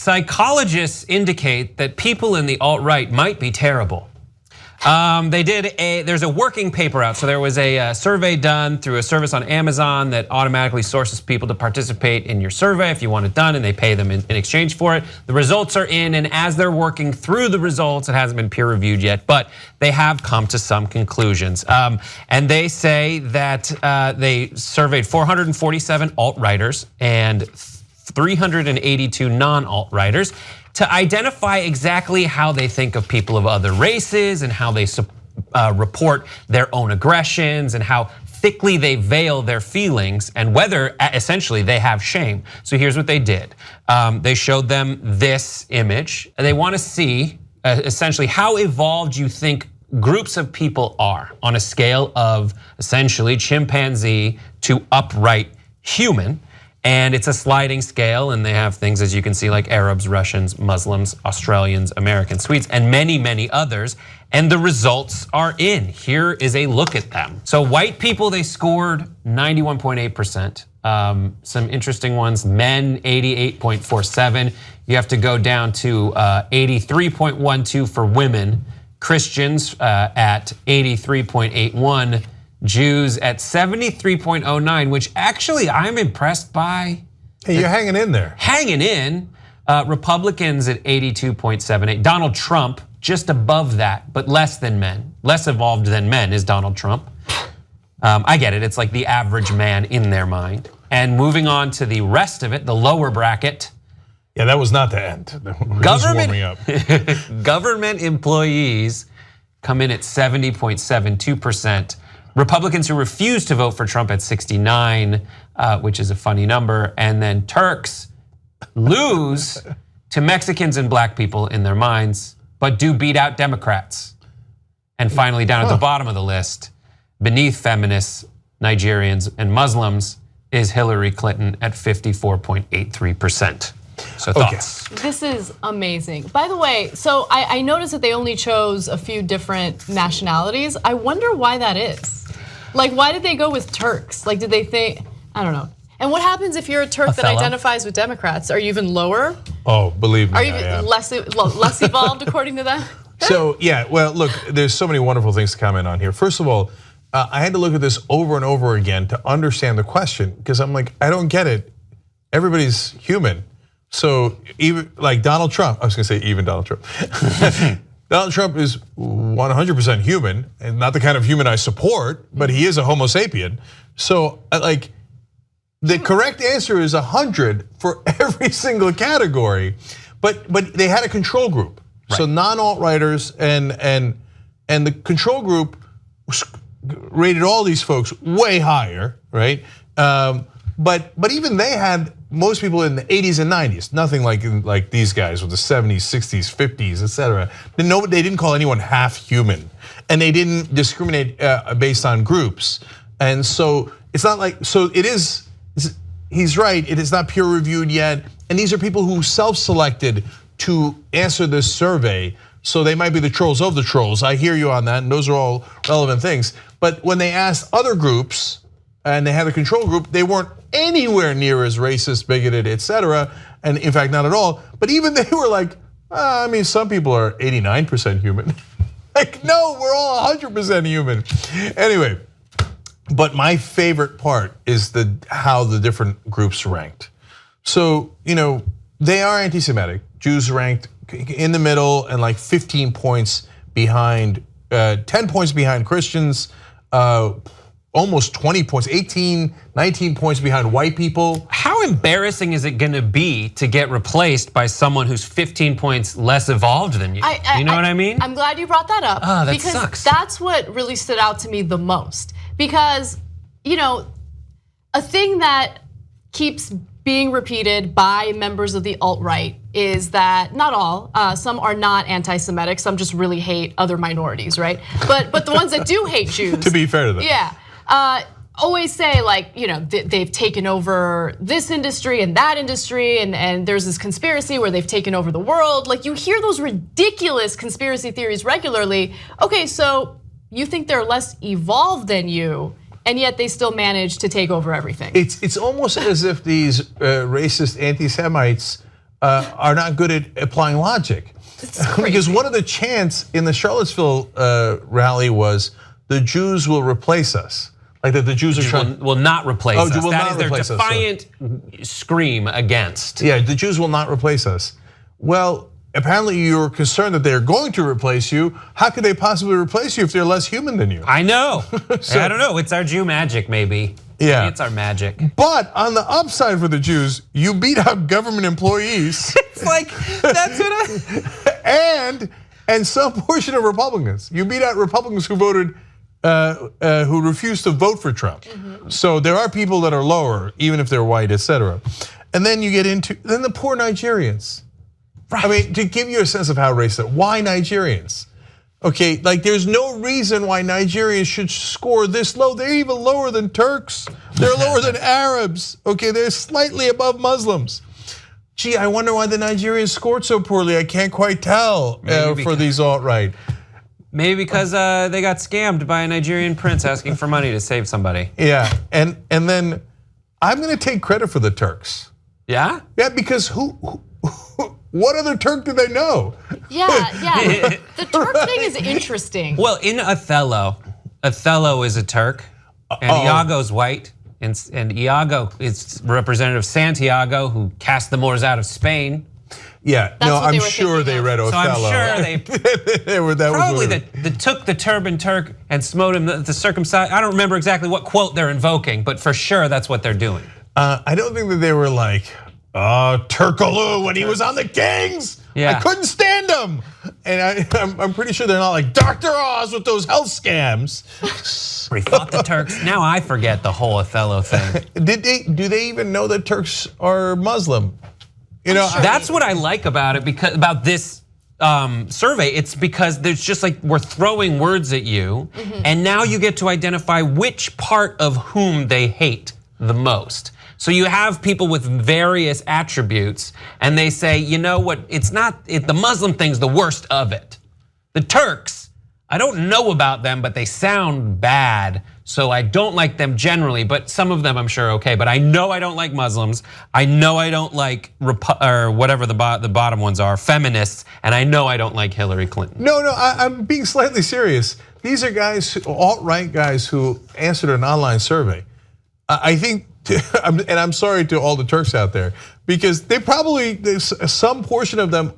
psychologists indicate that people in the alt-right might be terrible. There's a working paper out. So there was a survey done through a service on Amazon that automatically sources people to participate in your survey if you want it done, and they pay them in exchange for it. The results are in, and as they're working through the results, it hasn't been peer reviewed yet, but they have come to some conclusions. And they say that they surveyed 447 alt-righters and 382 non-alt-righters to identify exactly how they think of people of other races and how they report their own aggressions and how thickly they veil their feelings and whether essentially they have shame. So here's what they did. They showed them this image and they want to see essentially how evolved you think groups of people are on a scale of essentially chimpanzee to upright human. And it's a sliding scale, and they have things, as you can see, like Arabs, Russians, Muslims, Australians, Americans, Swedes, and many, many others. And the results are in. Here is a look at them. So white people, they scored 91.8%. Some interesting ones, men 88.47. You have to go down to 83.12 for women. Christians at 83.81. Jews at 73.09, which actually I'm impressed by. Hey, you're hanging in there. Hanging in. Republicans at 82.78. Donald Trump just above that, but less than men. Less evolved than men is Donald Trump. I get it, it's like the average man in their mind. And moving on to the rest of it, the lower bracket. Yeah, that was not the end. Government employees come in at 70.72%. Republicans who refuse to vote for Trump at 69, which is a funny number. And then Turks lose to Mexicans and black people in their minds, but do beat out Democrats. And finally, down at the bottom of the list, beneath feminists, Nigerians, and Muslims is Hillary Clinton at 54.83%. So thoughts? This is amazing. By the way, so I noticed that they only chose a few different nationalities. I wonder why that is. Like, why did they go with Turks? Like, did they think, I don't know. And what happens if you're a Turk that identifies with Democrats? Are you even lower? Oh, believe me, Are you less evolved according to that? So yeah, well, look, there's so many wonderful things to comment on here. First of all, I had to look at this over and over again to understand the question because I'm like, I don't get it. Everybody's human. So even like Donald Trump, I was gonna say even Donald Trump. Donald Trump is 100% human and not the kind of human I support, but he is a homo sapien. So like the correct answer is 100 for every single category, but they had a control group. Right. So non-alt-righters and the control group rated all these folks way higher, right? But even they had most people in the 80s and 90s, nothing like these guys with the 70s, 60s, 50s, etc. They didn't call anyone half human, and they didn't discriminate based on groups. And so it's not like, so it is, he's right, it is not peer reviewed yet. And these are people who self-selected to answer this survey. So they might be the trolls of the trolls. I hear you on that, and those are all relevant things. But when they asked other groups, and they had a control group, they weren't anywhere near as racist, bigoted, etc. And in fact, not at all. But even they were like, I mean, some people are 89% human. Like, no, we're all 100% human. Anyway, but my favorite part is how the different groups ranked. So, they are anti-Semitic. Jews ranked in the middle and like 15 points behind, 10 points behind Christians, almost 20 points, 18, 19 points behind white people. How embarrassing is it gonna be to get replaced by someone who's 15 points less evolved than you? You know what I mean? I'm glad you brought that up. That because sucks. That's what really stood out to me the most. Because, a thing that keeps being repeated by members of the alt-right is that not all, some are not anti-Semitic, some just really hate other minorities, right? But the ones that do hate Jews. To be fair to them. Yeah. Always say like, they've taken over this industry and that industry, and there's this conspiracy where they've taken over the world. Like, you hear those ridiculous conspiracy theories regularly. Okay, so you think they're less evolved than you, and yet they still manage to take over everything. It's almost as if these racist anti-Semites are not good at applying logic. Because one of the chants in the Charlottesville rally was, the Jews will replace us. Like that the Jews are trying. Will not replace us. Will that not is their replace us, defiant scream against. Yeah, the Jews will not replace us. Well, apparently you're concerned that they're going to replace you. How could they possibly replace you if they're less human than you? I know. I don't know. It's our Jew magic, maybe. Yeah. Maybe it's our magic. But on the upside for the Jews, you beat out government employees. It's like, that's what and some portion of Republicans. You beat out Republicans who voted, who refused to vote for Trump. So there are people that are lower, even if they're white, etc. And then you get into the poor Nigerians. Right. I mean, to give you a sense of how racist, why Nigerians? Okay, like there's no reason why Nigerians should score this low. They're even lower than Turks. They're lower than Arabs. Okay, they're slightly above Muslims. Gee, I wonder why the Nigerians scored so poorly. I can't quite tell for these alt-right. Maybe because they got scammed by a Nigerian prince asking for money to save somebody. Yeah, and then I'm going to take credit for the Turks. Yeah? Yeah, because what other Turk do they know? Yeah. The Turk thing is interesting. Well, in Othello is a Turk, and Iago's white, and Iago is representative of Santiago, who cast the Moors out of Spain. Yeah, no, I'm sure they read Othello. So I'm sure they probably that took the turban Turk and smote him the circumcised. I don't remember exactly what quote they're invoking, but for sure that's what they're doing. I don't think that they were like, Turkaloo when he was on the Kings. Yeah. I couldn't stand him. And I'm pretty sure they're not like Dr. Oz with those health scams. We fought the Turks. Now I forget the whole Othello thing. Do they even know that Turks are Muslim? You know, that's what I like about it, because about this survey. It's because there's just like we're throwing words at you, and now you get to identify which part of whom they hate the most. So you have people with various attributes, and they say, you know what? The Muslim thing's the worst of it. The Turks, I don't know about them, but they sound bad. So I don't like them generally, but some of them I'm sure are okay. But I know I don't like Muslims. I know I don't like or whatever the bottom ones are, feminists, and I know I don't like Hillary Clinton. No, I'm being slightly serious. These are guys, alt-right guys, who answered an online survey. I think, and I'm sorry to all the Turks out there, because there's some portion of them,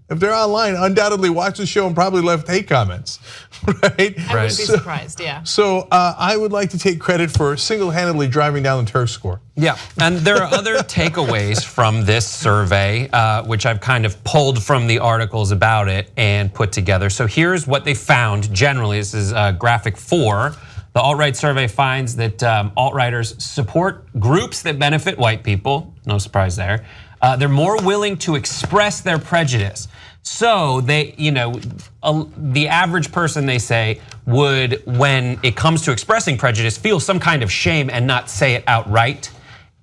if they're online, undoubtedly watch the show and probably left hate comments, right? I would be surprised, yeah. So I would like to take credit for single-handedly driving down the Turk score. Yeah, and there are other takeaways from this survey, which I've kind of pulled from the articles about it and put together. So here's what they found generally. This is graphic 4. The alt-right survey finds that alt-righters support groups that benefit white people. No surprise there. They're more willing to express their prejudice. So they, the average person, they say, would, when it comes to expressing prejudice, feel some kind of shame and not say it outright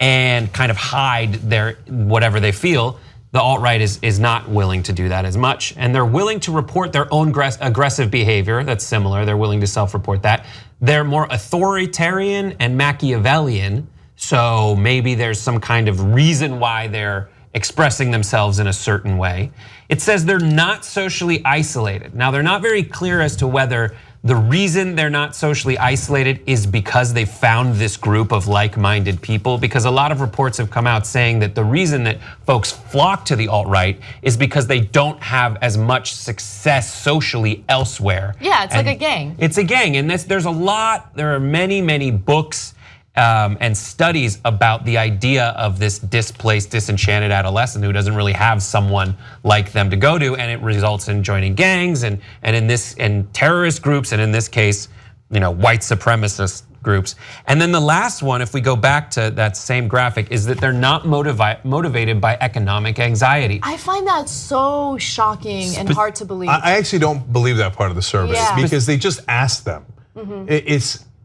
and kind of hide their whatever they feel. The alt-right is not willing to do that as much, and they're willing to report their own aggressive behavior. That's similar. They're willing to self-report that. They're more authoritarian and Machiavellian. So maybe there's some kind of reason why they're expressing themselves in a certain way. It says they're not socially isolated. Now, they're not very clear as to whether the reason they're not socially isolated is because they found this group of like-minded people, because a lot of reports have come out saying that the reason that folks flock to the alt-right is because they don't have as much success socially elsewhere. Yeah, it's like a gang. It's a gang, and there are many books and studies about the idea of this displaced, disenchanted adolescent who doesn't really have someone like them to go to, and it results in joining gangs and in terrorist groups, and in this case, white supremacist groups. And then the last one, if we go back to that same graphic, is that they're not motivated by economic anxiety. I find that so shocking and hard to believe. I actually don't believe that part of the survey because they just asked them.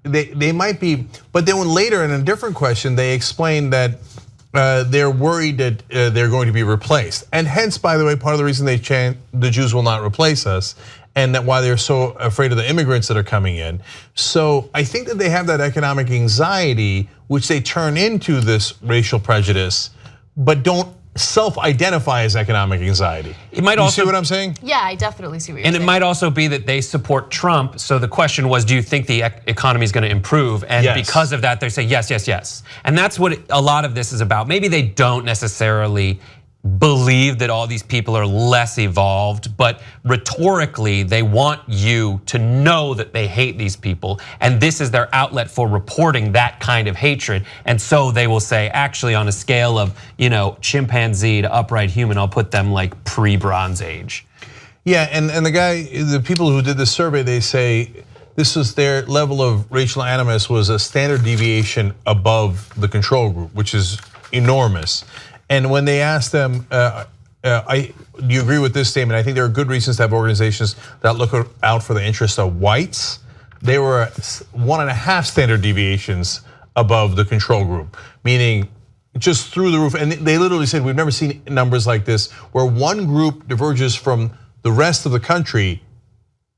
They might be, but then when later in a different question, they explain that they're worried that they're going to be replaced. And hence, by the way, part of the reason they chant the Jews will not replace us, and that why they're so afraid of the immigrants that are coming in. So I think that they have that economic anxiety, which they turn into this racial prejudice, but don't self-identify as economic anxiety. It might you also see what I'm saying? Yeah, I definitely see what you're And saying. it might also be that they support Trump. So the question was, do you think the economy is going to improve? And Yes. because of that, they say yes, yes, yes. And that's what a lot of this is about. Maybe they don't necessarily believe that all these people are less evolved, but rhetorically, they want you to know that they hate these people. And this is their outlet for reporting that kind of hatred. And so they will say, actually, on a scale of, chimpanzee to upright human, I'll put them like pre-Bronze Age. Yeah, and the people who did this survey, they say this was their level of racial animus was a standard deviation above the control group, which is enormous. And when they asked them, do you agree with this statement? I think there are good reasons to have organizations that look out for the interests of whites. They were 1.5 standard deviations above the control group, meaning just through the roof. And they literally said, we've never seen numbers like this, where one group diverges from the rest of the country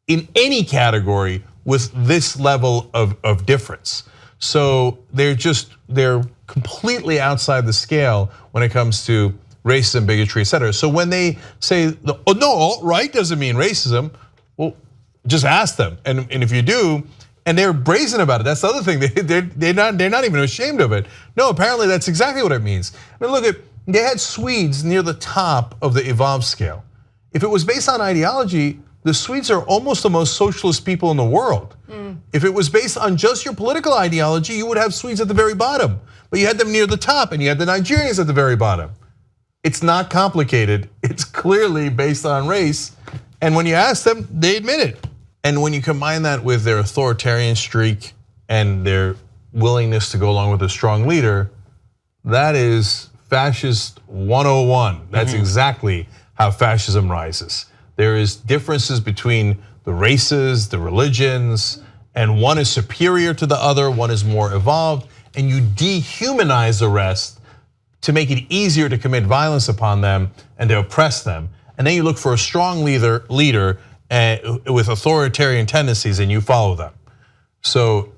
in any category with this level of difference. So they're completely outside the scale when it comes to racism, bigotry, et cetera. So when they say, oh no, alt-right doesn't mean racism, well, just ask them. And if you do, and they're brazen about it, that's the other thing, they're not even ashamed of it. No, apparently that's exactly what it means. I mean, look, they had Swedes near the top of the evolved scale. If it was based on ideology, the Swedes are almost the most socialist people in the world. If it was based on just your political ideology, you would have Swedes at the very bottom. But you had them near the top and you had the Nigerians at the very bottom. It's not complicated. It's clearly based on race. And when you ask them, they admit it. And when you combine that with their authoritarian streak and their willingness to go along with a strong leader, that is fascist 101. That's exactly how fascism rises. There is differences between the races, the religions, and one is superior to the other, one is more evolved, and you dehumanize the rest to make it easier to commit violence upon them and to oppress them. And then you look for a strong leader with authoritarian tendencies and you follow them. So,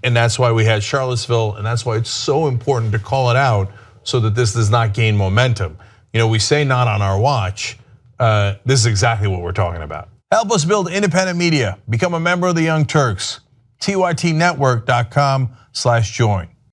and that's why we had Charlottesville, and that's why it's so important to call it out so that this does not gain momentum. We say not on our watch. This is exactly what we're talking about. Help us build independent media. Become a member of the Young Turks. TYTnetwork.com/join.